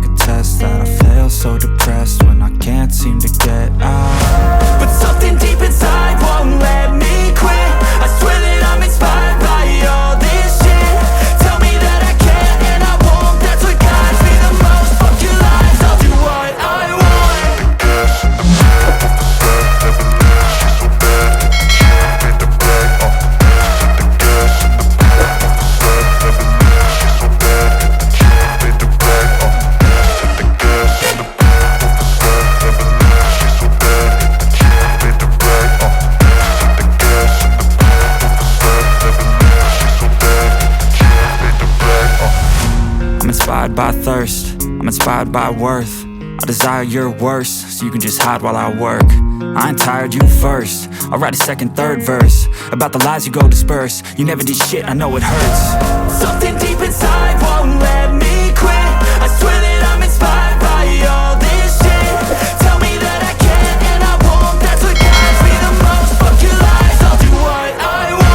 could test that I fail so depressed when I can't seem to get out. But something deep inside won't let me quit. I swear that I'm inspired by all this shit. Tell me that I can't and I won't. That's what guides me the most. Fuck your lies, I'll do what I want. I'm inspired by thirst, I'm inspired by worth. I desire your worst, so you can just hide while I work. I ain't tired, you first. I'll write a second, third verse about the lies you go disperse. You never did shit, I know it hurts. Something deep inside won't let me quit. I swear that I'm inspired by all this shit. Tell me that I can't and I won't. That's what guides me the most. Fuck your lies, I'll do what I want.